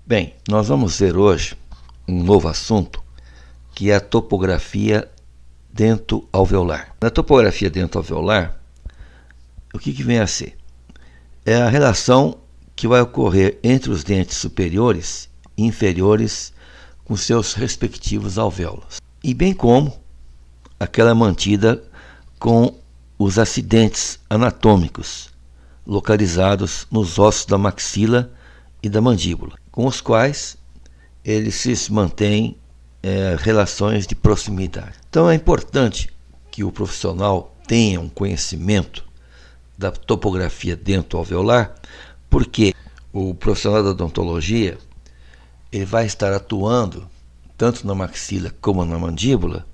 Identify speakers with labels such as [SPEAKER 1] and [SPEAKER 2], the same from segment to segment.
[SPEAKER 1] Bem, nós vamos ver hoje um novo assunto, que é a topografia dento-alveolar. Na topografia dento-alveolar, o que vem a ser? É a relação que vai ocorrer entre os dentes superiores e inferiores com seus respectivos alvéolos, e bem como aquela mantida com os acidentes anatômicos localizados nos ossos da maxila e da mandíbula, com os quais eles se mantêm relações de proximidade. Então é importante que o profissional tenha um conhecimento da topografia dento-alveolar, porque o profissional da odontologia ele vai estar atuando tanto na maxila como na mandíbula,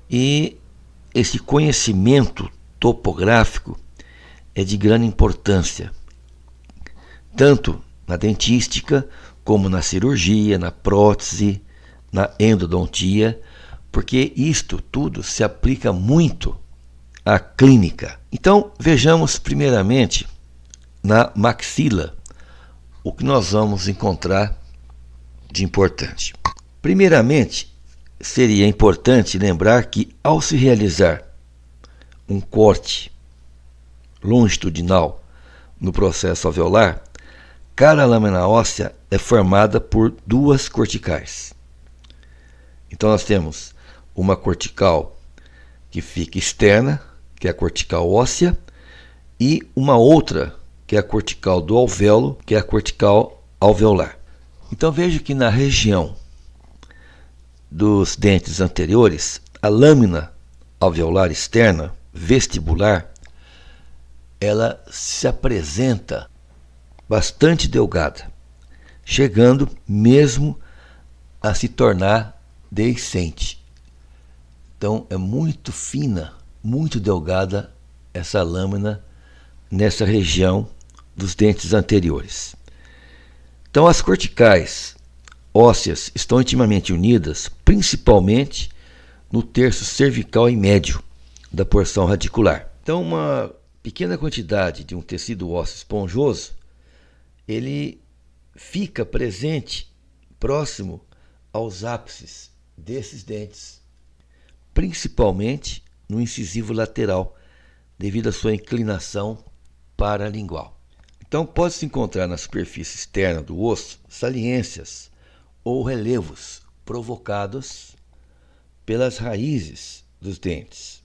[SPEAKER 1] e esse conhecimento topográfico é de grande importância, tanto na dentística, como na cirurgia, na prótese, na endodontia, porque isto tudo se aplica muito à clínica. Então, vejamos primeiramente na maxila o que nós vamos encontrar de importante. Primeiramente, seria importante lembrar que, ao se realizar um corte longitudinal no processo alveolar, cada lâmina óssea é formada por duas corticais. Então nós temos uma cortical que fica externa, que é a cortical óssea, e uma outra, que é a cortical do alvéolo, que é a cortical alveolar. Então veja que na região dos dentes anteriores, a lâmina alveolar externa, vestibular, ela se apresenta bastante delgada, chegando mesmo a se tornar deiscente. Então é muito fina, muito delgada essa lâmina nessa região dos dentes anteriores. Então as corticais ósseas estão intimamente unidas, principalmente no terço cervical e médio da porção radicular. Então uma pequena quantidade de um tecido ósseo esponjoso, ele fica presente próximo aos ápices desses dentes, principalmente no incisivo lateral, devido à sua inclinação paralingual. Então pode-se encontrar na superfície externa do osso saliências ou relevos provocados pelas raízes dos dentes,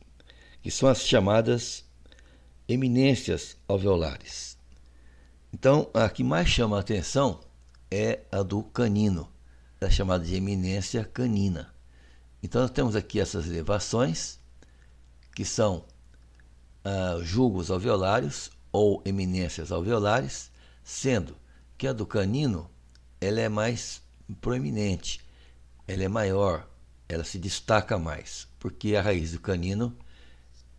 [SPEAKER 1] que são as chamadas eminências alveolares. Então, a que mais chama a atenção é a do canino, é chamada de eminência canina. Então, nós temos aqui essas elevações, que são julgos alveolários ou eminências alveolares, sendo que a do canino ela é mais proeminente, ela é maior, ela se destaca mais, porque a raiz do canino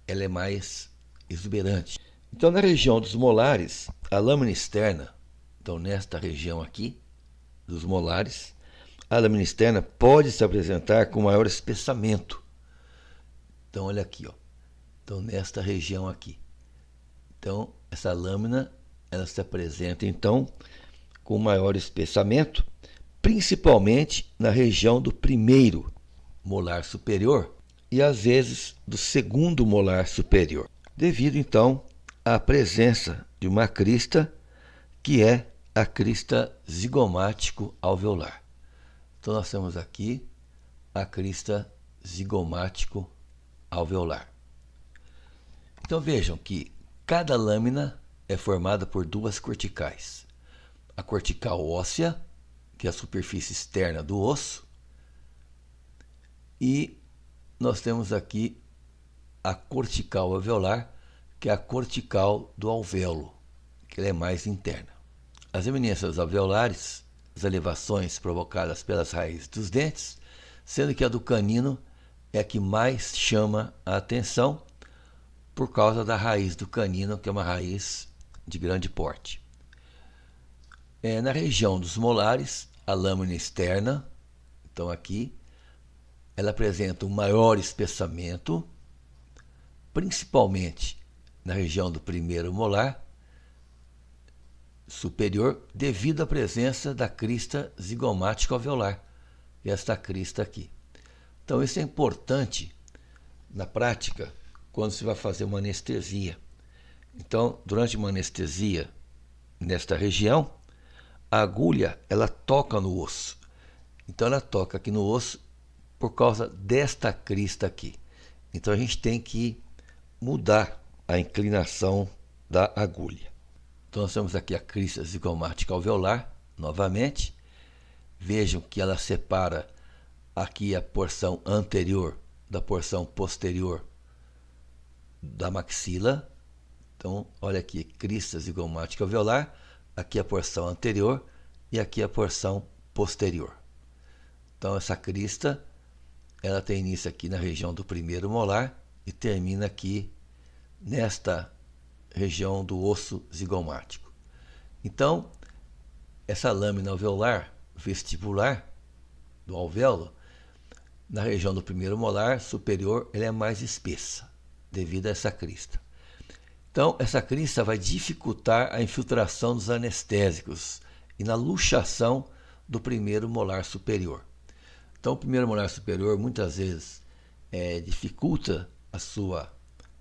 [SPEAKER 1] ela é mais exuberante. Então, na região dos molares, a lâmina externa, então nesta região aqui dos molares, a lâmina externa pode se apresentar com maior espessamento. Então, olha aqui, ó. Então, nesta região aqui. Então, essa lâmina ela se apresenta então com maior espessamento, principalmente na região do primeiro molar superior e às vezes do segundo molar superior, devido então à presença de uma crista, que é a crista zigomático-alveolar. Então nós temos aqui a crista zigomático-alveolar. Então vejam que cada lâmina é formada por duas corticais. A cortical óssea, que é a superfície externa do osso, e nós temos aqui a cortical alveolar, que é a cortical do alvéolo, que ela é mais interna. As eminências alveolares, as elevações provocadas pelas raízes dos dentes, sendo que a do canino é a que mais chama a atenção por causa da raiz do canino, que é uma raiz de grande porte. Na região dos molares, a lâmina externa, então aqui, ela apresenta um maior espessamento, principalmente na região do primeiro molar, superior devido à presença da crista zigomática alveolar, esta crista aqui. Então isso é importante na prática quando se vai fazer uma anestesia. Então, durante uma anestesia nesta região, a agulha ela toca no osso. Então ela toca aqui no osso por causa desta crista aqui. Então a gente tem que mudar a inclinação da agulha. Então nós temos aqui a crista zigomática alveolar, novamente. Vejam que ela separa aqui a porção anterior da porção posterior da maxila. Então, olha aqui, crista zigomática alveolar, aqui a porção anterior e aqui a porção posterior. Então, essa crista, ela tem início aqui na região do primeiro molar e termina aqui nesta região do osso zigomático. Então, essa lâmina alveolar vestibular do alvéolo, na região do primeiro molar superior, ela é mais espessa, devido a essa crista. Então, essa crista vai dificultar a infiltração dos anestésicos e na luxação do primeiro molar superior. Então, o primeiro molar superior muitas vezes dificulta a sua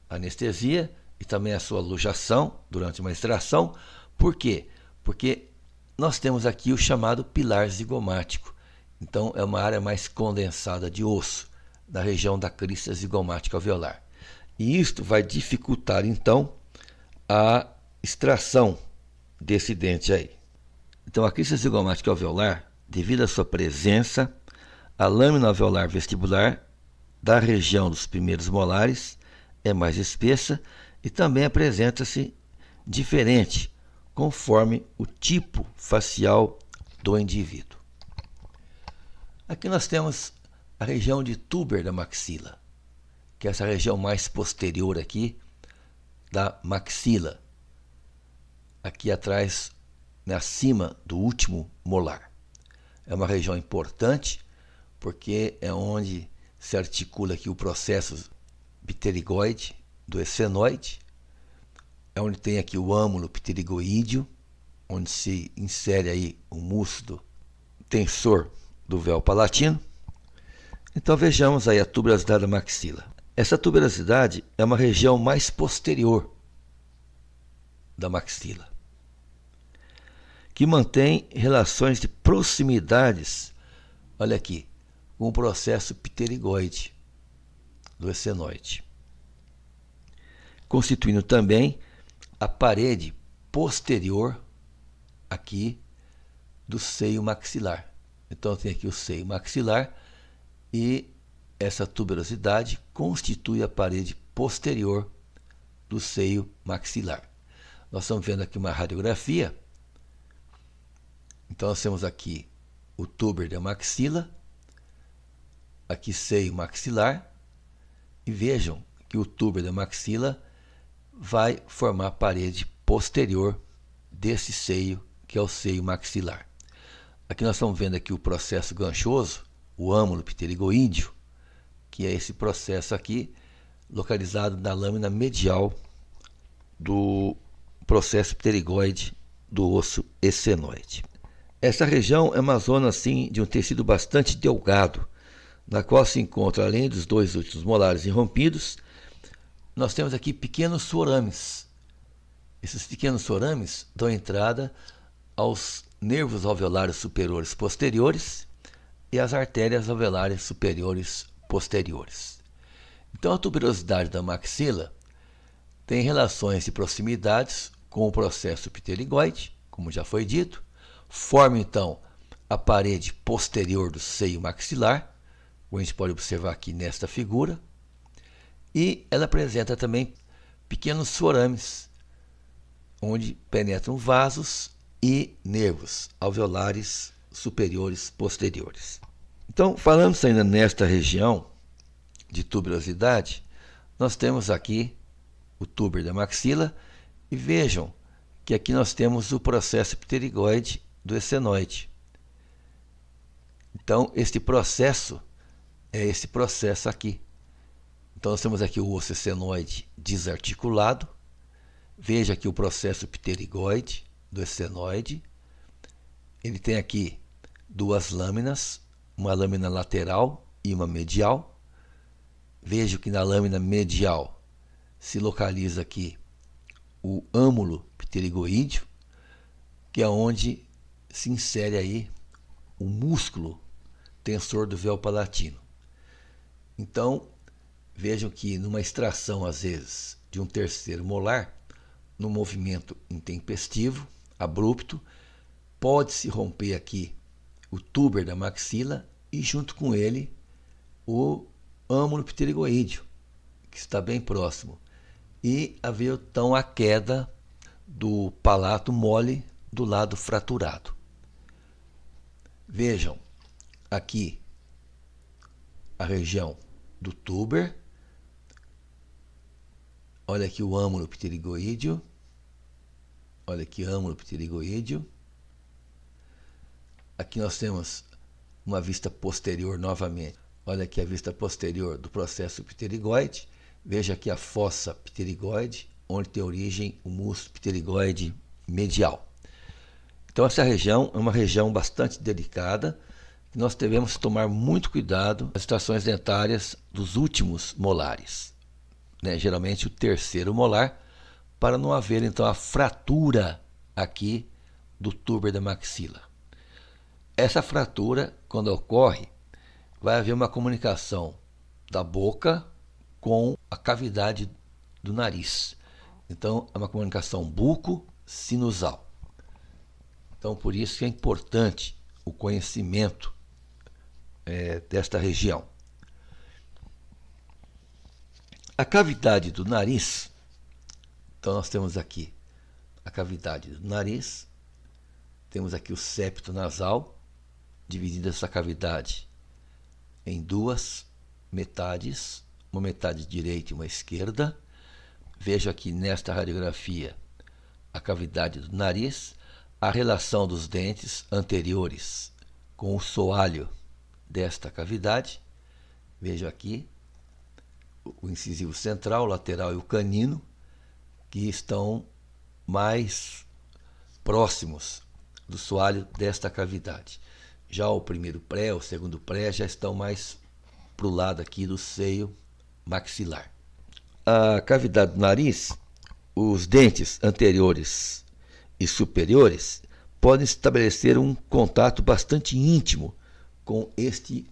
[SPEAKER 1] anestesia e também a sua luxação durante uma extração. Por quê? Porque nós temos aqui o chamado pilar zigomático. Então, é uma área mais condensada de osso, na região da crista zigomática alveolar. E isto vai dificultar, então, a extração desse dente aí. Então, a crista zigomática alveolar, devido à sua presença, a lâmina alveolar vestibular da região dos primeiros molares é mais espessa e também apresenta-se diferente, conforme o tipo facial do indivíduo. Aqui nós temos a região de túber da maxila, que é essa região mais posterior aqui da maxila, aqui atrás, acima do último molar. É uma região importante porque é onde se articula aqui o processo pterigoide do esfenoide, é onde tem aqui o âmulo pterigoídeo, onde se insere aí o músculo tensor do véu palatino. Então vejamos aí a tuberosidade da maxila. Essa tuberosidade é uma região mais posterior da maxila, que mantém relações de proximidades, olha aqui, com o processo pterigoide do esfenoide, constituindo também a parede posterior aqui do seio maxilar. Então tem aqui o seio maxilar e essa tuberosidade constitui a parede posterior do seio maxilar. Nós estamos vendo aqui uma radiografia. Então nós temos aqui o túber da maxila, aqui seio maxilar, e vejam que o túber da maxila vai formar a parede posterior desse seio, que é o seio maxilar. Aqui nós estamos vendo aqui o processo ganchoso, o âmulo pterigoídeo, que é esse processo aqui, localizado na lâmina medial do processo pterigoide do osso esfenoide. Essa região é uma zona assim, de um tecido bastante delgado, na qual se encontra, além dos dois últimos molares irrompidos, nós temos aqui pequenos forames. Esses pequenos forames dão entrada aos nervos alveolares superiores posteriores e às artérias alveolares superiores posteriores. Então a tuberosidade da maxila tem relações de proximidades com o processo pterigoide, como já foi dito, forma então a parede posterior do seio maxilar, como a gente pode observar aqui nesta figura, e ela apresenta também pequenos forames, onde penetram vasos e nervos alveolares superiores posteriores. Então, falando ainda nesta região de tuberosidade, nós temos aqui o túber da maxila e vejam que aqui nós temos o processo pterigoide do esfenoide. Então, este processo é esse processo aqui. Então, nós temos aqui o osso esfenoide desarticulado. Veja aqui o processo pterigoide do esfenoide. Ele tem aqui duas lâminas, uma lâmina lateral e uma medial. Vejo que na lâmina medial se localiza aqui o âmulo pterigoídeo, que é onde se insere aí o músculo tensor do véu palatino. Então, vejam que numa extração, às vezes, de um terceiro molar, no movimento intempestivo, abrupto, pode-se romper aqui o túber da maxila e, junto com ele, o âmulo pterigoídeo, que está bem próximo, e haver então a queda do palato mole do lado fraturado. Vejam aqui a região do túber. Olha aqui o âmulo pterigoídeo. Olha aqui o âmulo pterigoídeo. Aqui nós temos uma vista posterior novamente. Olha aqui a vista posterior do processo pterigoide. Veja aqui a fossa pterigoide, onde tem origem o músculo pterigoide medial. Então essa região é uma região bastante delicada. Nós devemos tomar muito cuidado nas extrações dentárias dos últimos molares, né? Geralmente o terceiro molar, para não haver então a fratura aqui do túber da maxila. Essa fratura, quando ocorre, vai haver uma comunicação da boca com a cavidade do nariz. Então é uma comunicação buco-sinusal. Então por isso que é importante o conhecimento desta região. A cavidade do nariz, então nós temos aqui a cavidade do nariz, temos aqui o septo nasal, dividindo essa cavidade em duas metades, uma metade direita e uma esquerda. Vejo aqui nesta radiografia a cavidade do nariz, a relação dos dentes anteriores com o soalho desta cavidade. Vejo aqui o incisivo central, o lateral e o canino, que estão mais próximos do soalho desta cavidade. Já o primeiro pré, o segundo pré, já estão mais para o lado aqui do seio maxilar. A cavidade do nariz, os dentes anteriores e superiores podem estabelecer um contato bastante íntimo com este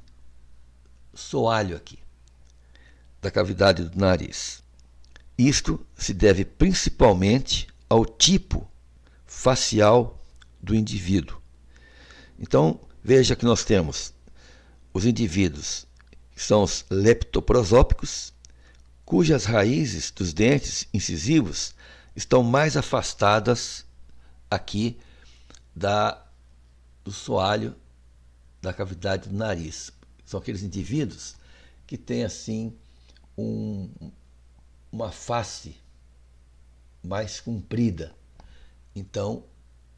[SPEAKER 1] soalho aqui da cavidade do nariz. Isto se deve principalmente ao tipo facial do indivíduo. Então, veja que nós temos os indivíduos que são os leptoprosópicos, cujas raízes dos dentes incisivos estão mais afastadas aqui do soalho da cavidade do nariz. São aqueles indivíduos que têm assim uma face mais comprida. Então,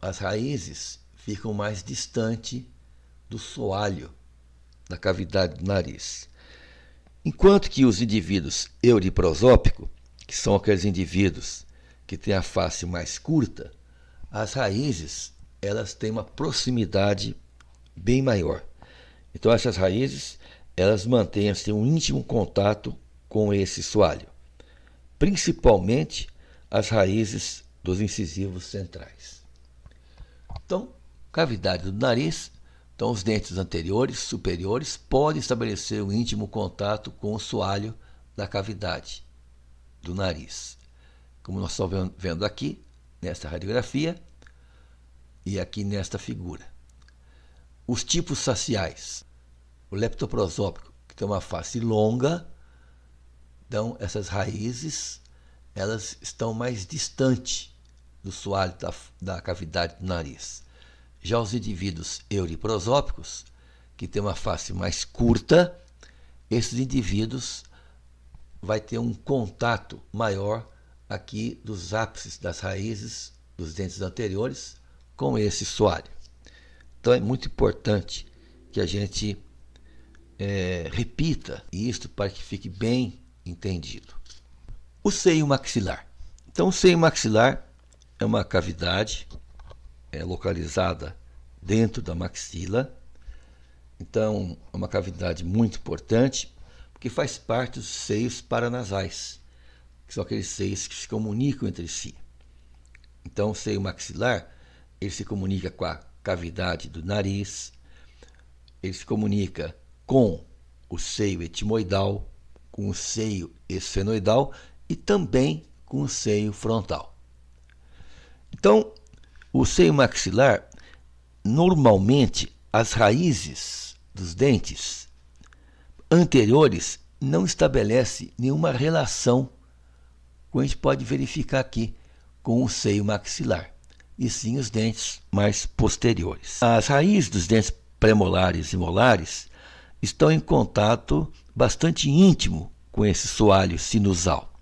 [SPEAKER 1] as raízes ficam mais distante do soalho da cavidade do nariz. Enquanto que os indivíduos euriprosópicos, que são aqueles indivíduos que têm a face mais curta, as raízes elas têm uma proximidade bem maior. Então essas raízes elas mantêm assim, um íntimo contato com esse soalho, principalmente as raízes dos incisivos centrais. Então, cavidade do nariz, então os dentes anteriores, superiores, podem estabelecer um íntimo contato com o soalho da cavidade do nariz. Como nós estamos vendo aqui, nesta radiografia e aqui nesta figura. Os tipos faciais. O leptoprosópico, que tem uma face longa, então essas raízes elas estão mais distantes do soalho da cavidade do nariz. Já os indivíduos euriprosópicos, que têm uma face mais curta, esses indivíduos vai ter um contato maior aqui dos ápices das raízes dos dentes anteriores com esse soalho. Então é muito importante que a gente repita isto para que fique bem entendido. O seio maxilar. Então o seio maxilar é uma cavidade localizada dentro da maxila. Então, é uma cavidade muito importante, porque faz parte dos seios paranasais, que são aqueles seios que se comunicam entre si. Então, o seio maxilar, ele se comunica com a cavidade do nariz, ele se comunica com o seio etimoidal, com o seio esfenoidal e também com o seio frontal. Então, o seio maxilar, normalmente, as raízes dos dentes anteriores não estabelece nenhuma relação, como a gente pode verificar aqui, com o seio maxilar, e sim os dentes mais posteriores. As raízes dos dentes premolares e molares estão em contato bastante íntimo com esse soalho sinusal,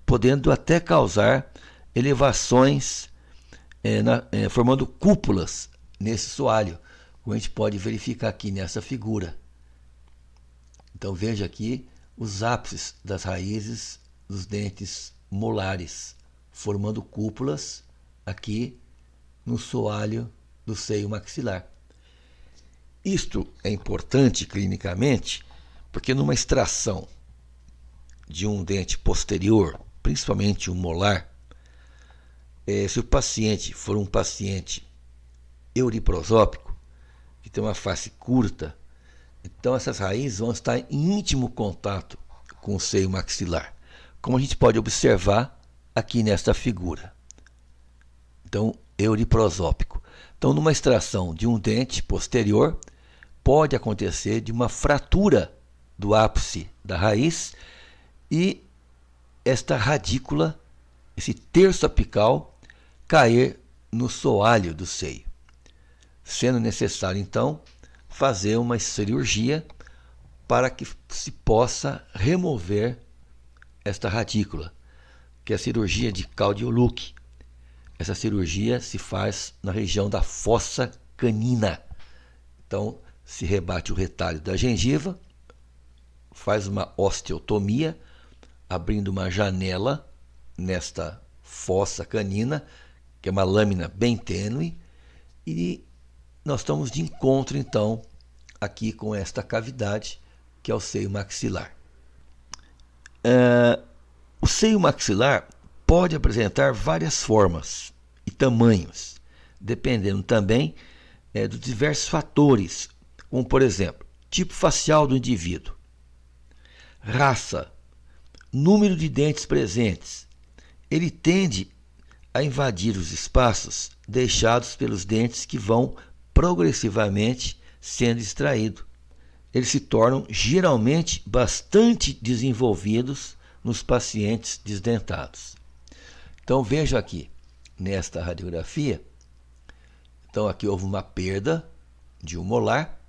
[SPEAKER 1] podendo até causar elevações, formando cúpulas nesse soalho, como a gente pode verificar aqui nessa figura. Então veja aqui os ápices das raízes dos dentes molares, formando cúpulas aqui no soalho do seio maxilar. Isto é importante clinicamente, porque numa extração de um dente posterior, principalmente um molar, se o paciente for um paciente euriprosópico, que tem uma face curta, então essas raízes vão estar em íntimo contato com o seio maxilar, como a gente pode observar aqui nesta figura. Então, euriprosópico. Então, numa extração de um dente posterior, pode acontecer de uma fratura do ápice da raiz e esta radícula, esse terço apical, cair no soalho do seio, sendo necessário, então, fazer uma cirurgia para que se possa remover esta radícula, que é a cirurgia de Claudioluk. Essa cirurgia se faz na região da fossa canina. Então, se rebate o retalho da gengiva, faz uma osteotomia, abrindo uma janela nesta fossa canina, que é uma lâmina bem tênue, e nós estamos de encontro, então, aqui com esta cavidade, que é o seio maxilar. O seio maxilar pode apresentar várias formas e tamanhos, dependendo também dos diversos fatores, como, por exemplo, tipo facial do indivíduo, raça, número de dentes presentes. Ele tende a invadir os espaços deixados pelos dentes que vão progressivamente sendo extraídos. Eles se tornam geralmente bastante desenvolvidos nos pacientes desdentados. Então veja aqui nesta radiografia, então aqui houve uma perda de um molar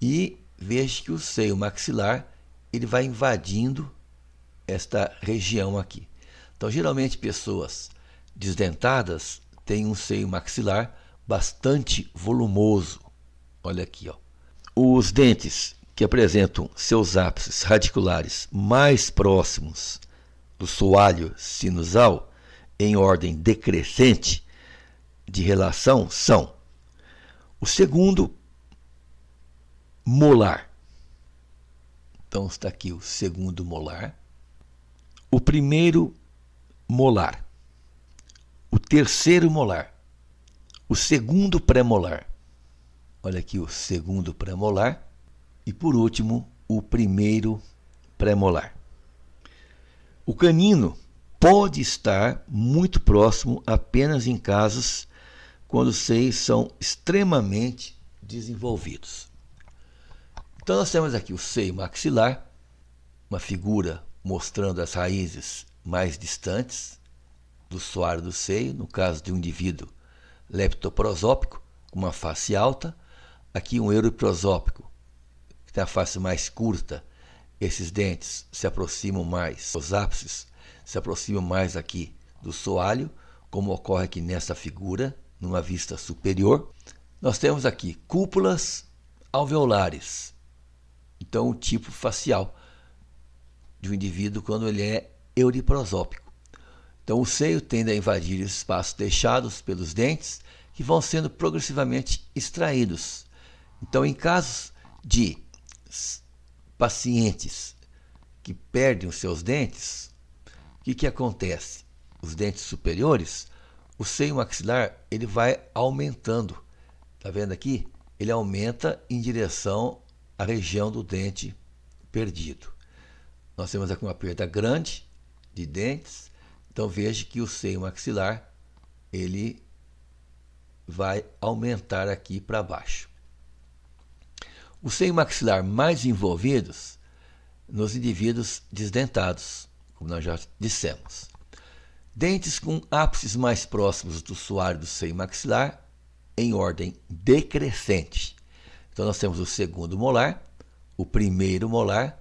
[SPEAKER 1] e veja que o seio maxilar ele vai invadindo esta região aqui. Então geralmente pessoas desdentadas têm um seio maxilar bastante volumoso. Olha aqui, ó. Os dentes que apresentam seus ápices radiculares mais próximos do soalho sinusal em ordem decrescente de relação são o segundo molar. Então está aqui o segundo molar, o primeiro molar, o terceiro molar, o segundo pré-molar. Olha aqui o segundo pré-molar e, por último, o primeiro pré-molar. O canino pode estar muito próximo apenas em casos quando os seios são extremamente desenvolvidos. Então nós temos aqui o seio maxilar, uma figura mostrando as raízes mais distantes do soalho do seio, no caso de um indivíduo leptoprosópico, com uma face alta. Aqui um euriprosópico, que tem a face mais curta, esses dentes se aproximam mais, os ápices se aproximam mais aqui do soalho, como ocorre aqui nessa figura, numa vista superior. Nós temos aqui cúpulas alveolares, então o tipo facial de um indivíduo quando ele é euriprosópico. Então o seio tende a invadir os espaços deixados pelos dentes que vão sendo progressivamente extraídos. Então, em casos de pacientes que perdem os seus dentes, o que acontece? Os dentes superiores, o seio maxilar, ele vai aumentando. Tá vendo aqui? Ele aumenta em direção à região do dente perdido. Nós temos aqui uma perda grande de dentes. Então veja que o seio maxilar ele vai aumentar aqui para baixo. O seio maxilar mais envolvidos nos indivíduos desdentados, como nós já dissemos. Dentes com ápices mais próximos do soalho do seio maxilar em ordem decrescente. Então nós temos o segundo molar, o primeiro molar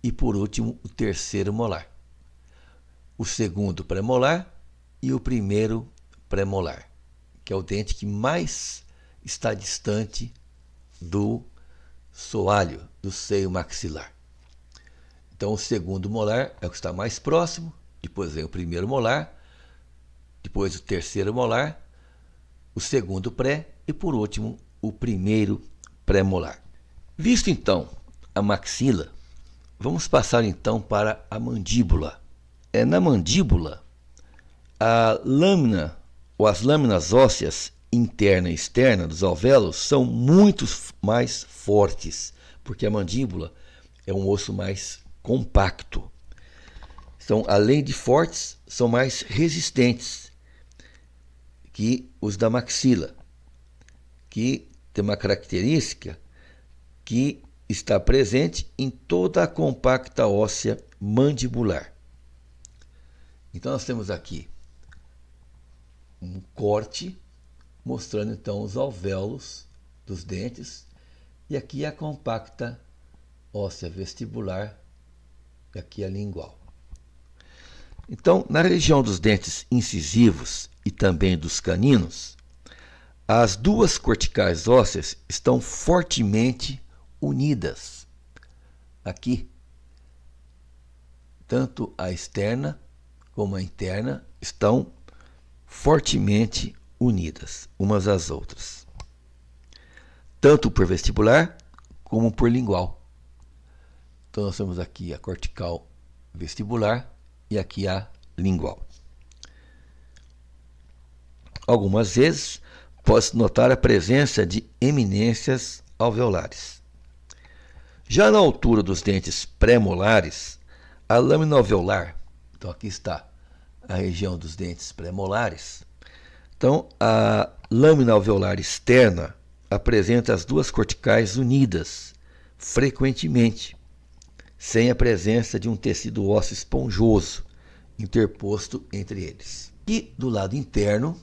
[SPEAKER 1] e por último o terceiro molar. O segundo premolar e o primeiro premolar, que é o dente que mais está distante do soalho do seio maxilar. Então o segundo molar é o que está mais próximo, depois vem o primeiro molar, depois o terceiro molar, o segundo pré e por último o primeiro premolar. Visto então a maxila, vamos passar então para a mandíbula. Na mandíbula, a lâmina ou as lâminas ósseas interna e externa dos alvéolos são muito mais fortes, porque a mandíbula é um osso mais compacto. Então, além de fortes, são mais resistentes que os da maxila, que tem uma característica que está presente em toda a compacta óssea mandibular. Então nós temos aqui um corte mostrando então os alvéolos dos dentes e aqui a compacta óssea vestibular e aqui a lingual. Então, na região dos dentes incisivos e também dos caninos, as duas corticais ósseas estão fortemente unidas. Aqui, tanto a externa como a interna estão fortemente unidas umas às outras, tanto por vestibular como por lingual. Então nós temos aqui a cortical vestibular e aqui a lingual. Algumas vezes pode-se notar a presença de eminências alveolares. Já na altura dos dentes pré-molares, a lâmina alveolar, então aqui está a região dos dentes pré-molares. Então, a lâmina alveolar externa apresenta as duas corticais unidas frequentemente, sem a presença de um tecido ósseo esponjoso interposto entre eles. E do lado interno,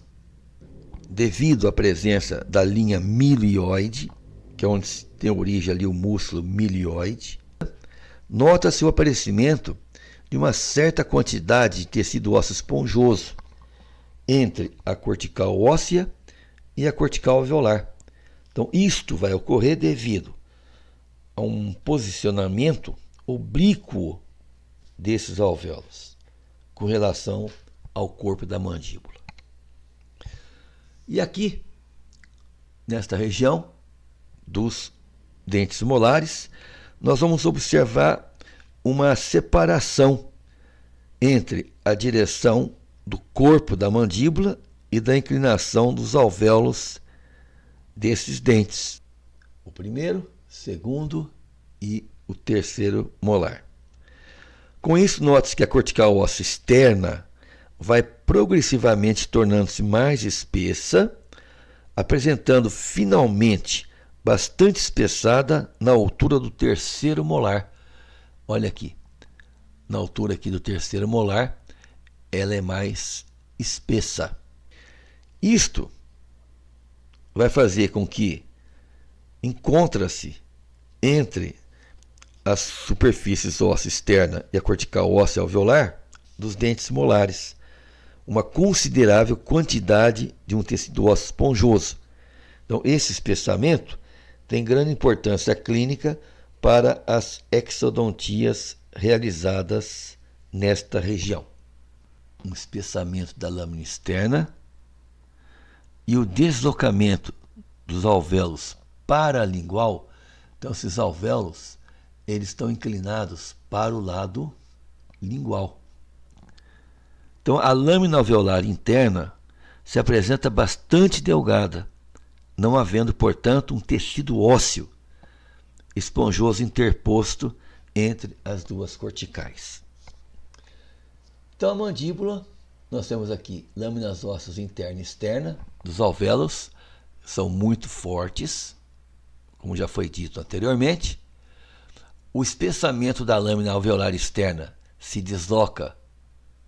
[SPEAKER 1] devido à presença da linha milioide, que é onde tem origem ali o músculo milioide, nota-se o aparecimento de uma certa quantidade de tecido ósseo esponjoso entre a cortical óssea e a cortical alveolar. Então, isto vai ocorrer devido a um posicionamento oblíquo desses alvéolos com relação ao corpo da mandíbula. E aqui, nesta região dos dentes molares, nós vamos observar uma separação entre a direção do corpo da mandíbula e da inclinação dos alvéolos desses dentes. O primeiro, segundo e o terceiro molar. Com isso, note-se que a cortical óssea externa vai progressivamente tornando-se mais espessa, apresentando finalmente bastante espessada na altura do terceiro molar. Olha aqui, na altura aqui do terceiro molar, ela é mais espessa. Isto vai fazer com que encontra-se entre as superfícies óssea externa e a cortical óssea alveolar dos dentes molares uma considerável quantidade de um tecido ósseo esponjoso. Então, esse espessamento tem grande importância clínica para as exodontias realizadas nesta região. Um espessamento da lâmina externa e o deslocamento dos alvéolos paralingual, então esses alvéolos eles estão inclinados para o lado lingual. Então a lâmina alveolar interna se apresenta bastante delgada, não havendo, portanto, um tecido ósseo esponjoso interposto entre as duas corticais. Então a mandíbula, nós temos aqui lâminas ósseas interna e externa dos alvéolos, são muito fortes, como já foi dito anteriormente. O espessamento da lâmina alveolar externa se desloca,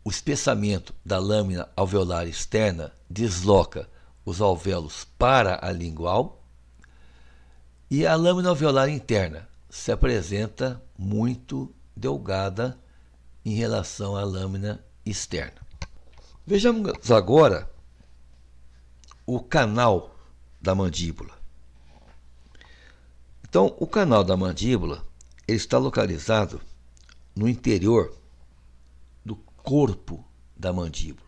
[SPEAKER 1] o espessamento da lâmina alveolar externa desloca os alvéolos para a lingual, e a lâmina alveolar interna se apresenta muito delgada em relação à lâmina externa. Vejamos agora o canal da mandíbula. Então, o canal da mandíbula ele está localizado no interior do corpo da mandíbula.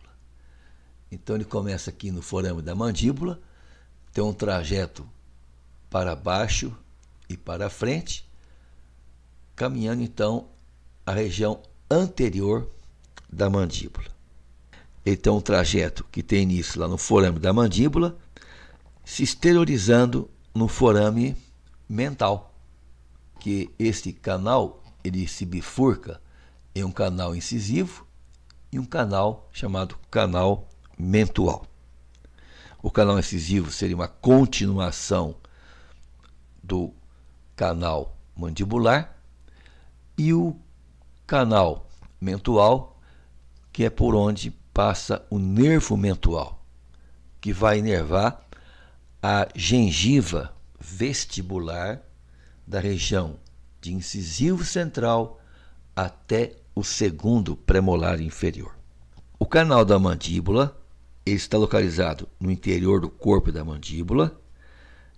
[SPEAKER 1] Então, ele começa aqui no forame da mandíbula, tem um trajeto para baixo e para frente, caminhando então a região anterior da mandíbula. Ele tem um trajeto que tem início lá no forame da mandíbula, se exteriorizando no forame mental, que esse canal ele se bifurca em um canal incisivo e um canal chamado canal mentual. O canal incisivo seria uma continuação do canal mandibular e o canal mentual, que é por onde passa o nervo mentual, que vai inervar a gengiva vestibular da região de incisivo central até o segundo premolar inferior. O canal da mandíbula ele está localizado no interior do corpo da mandíbula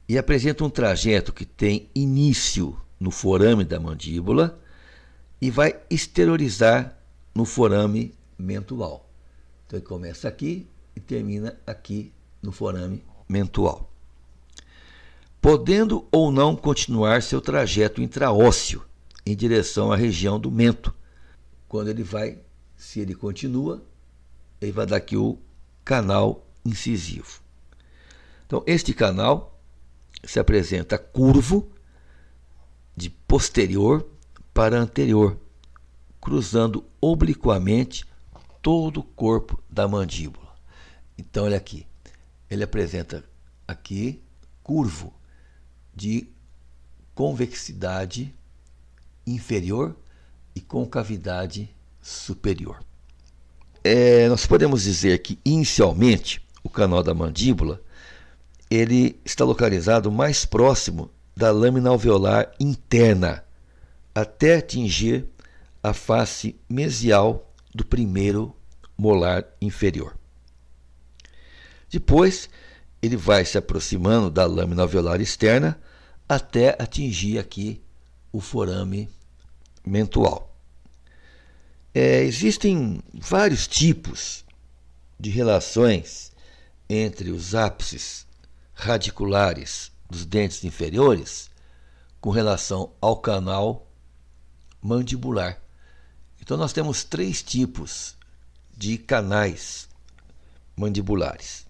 [SPEAKER 1] e apresenta um trajeto que tem início no forame da mandíbula e vai exteriorizar no forame mentual. Então ele começa aqui e termina aqui no forame mentual, podendo ou não continuar seu trajeto intraósseo em direção à região do mento. Quando ele vai, se ele continua, ele vai dar aqui o canal incisivo. Então este canal se apresenta curvo de posterior para anterior, cruzando obliquamente todo o corpo da mandíbula. Então olha aqui, ele apresenta aqui curvo de convexidade inferior e concavidade superior. Nós podemos dizer que inicialmente o canal da mandíbula ele está localizado mais próximo da lâmina alveolar interna, até atingir a face mesial do primeiro molar inferior. Depois, ele vai se aproximando da lâmina alveolar externa até atingir aqui o forame mentual. Existem vários tipos de relações entre os ápices radiculares dos dentes inferiores com relação ao canal mandibular. Então nós temos três tipos de canais mandibulares.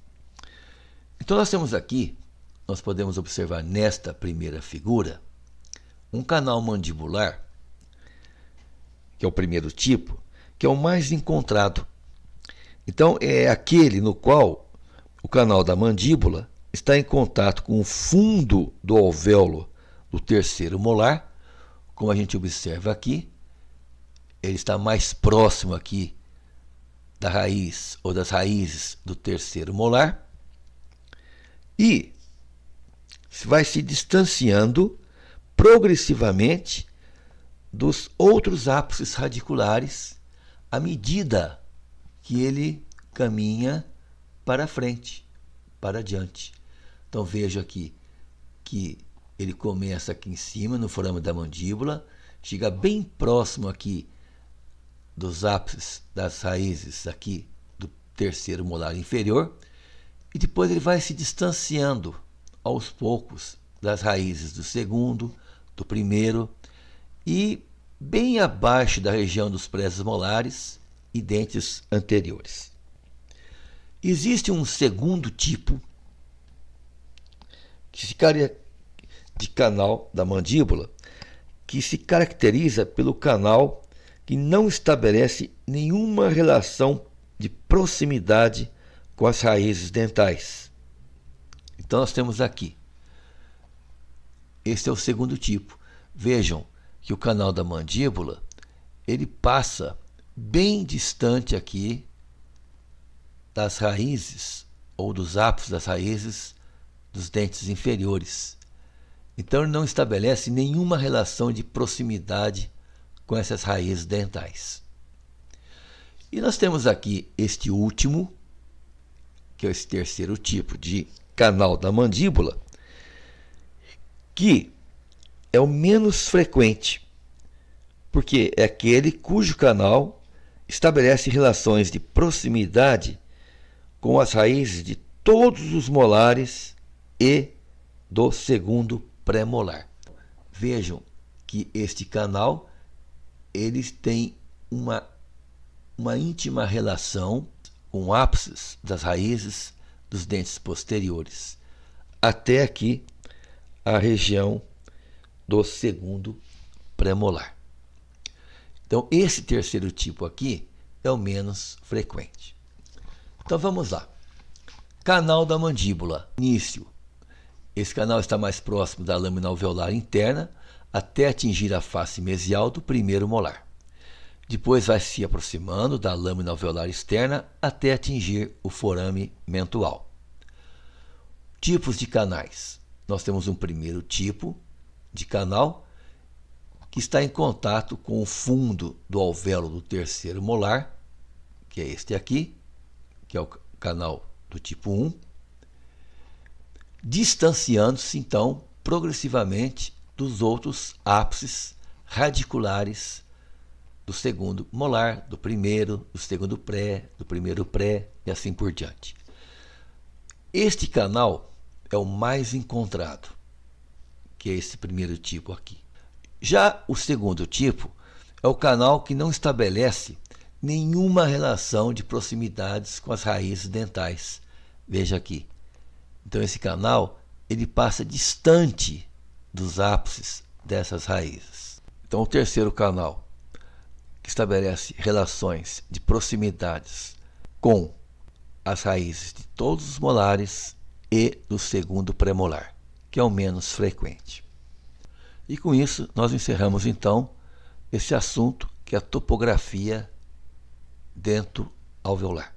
[SPEAKER 1] Então nós temos aqui, nós podemos observar nesta primeira figura, um canal mandibular, que é o primeiro tipo, que é o mais encontrado. Então é aquele no qual o canal da mandíbula está em contato com o fundo do alvéolo do terceiro molar, como a gente observa aqui. Ele está mais próximo aqui da raiz ou das raízes do terceiro molar e vai se distanciando progressivamente dos outros ápices radiculares à medida que ele caminha para frente, para diante. Então veja aqui que ele começa aqui em cima, no forame da mandíbula, chega bem próximo aqui dos ápices das raízes aqui do terceiro molar inferior e depois ele vai se distanciando aos poucos das raízes do segundo, do primeiro e bem abaixo da região dos presos molares e dentes anteriores. Existe um segundo tipo de canal da mandíbula que se caracteriza pelo canal que não estabelece nenhuma relação de proximidade com as raízes dentais. Então nós temos aqui, este é o segundo tipo. Vejam que o canal da mandíbula, ele passa bem distante aqui das raízes ou dos ápices das raízes dos dentes inferiores. Então ele não estabelece nenhuma relação de proximidade com essas raízes dentais. E nós temos aqui este último, que é esse terceiro tipo de canal da mandíbula, que é o menos frequente, porque é aquele cujo canal estabelece relações de proximidade com as raízes de todos os molares e do segundo pré-molar. Vejam que este canal ele tem uma íntima relação com ápices das raízes dos dentes posteriores, até aqui a região do segundo pré-molar. Então, esse terceiro tipo aqui é o menos frequente. Então, vamos lá. Canal da mandíbula. Início. Esse canal está mais próximo da lâmina alveolar interna até atingir a face mesial do primeiro molar. Depois vai se aproximando da lâmina alveolar externa até atingir o forame mentual. Tipos de canais. Nós temos um primeiro tipo de canal que está em contato com o fundo do alvéolo do terceiro molar, que é este aqui, que é o canal do tipo 1, distanciando-se então progressivamente dos outros ápices radiculares do segundo molar, do primeiro, do segundo pré, do primeiro pré e assim por diante. Este canal é o mais encontrado, que é esse primeiro tipo aqui. Já o segundo tipo é o canal que não estabelece nenhuma relação de proximidades com as raízes dentais. Veja aqui. Então esse canal ele passa distante dos ápices dessas raízes. Então o terceiro canal, que estabelece relações de proximidades com as raízes de todos os molares e do segundo premolar, que é o menos frequente. E com isso nós encerramos então esse assunto que é a topografia dento-alveolar.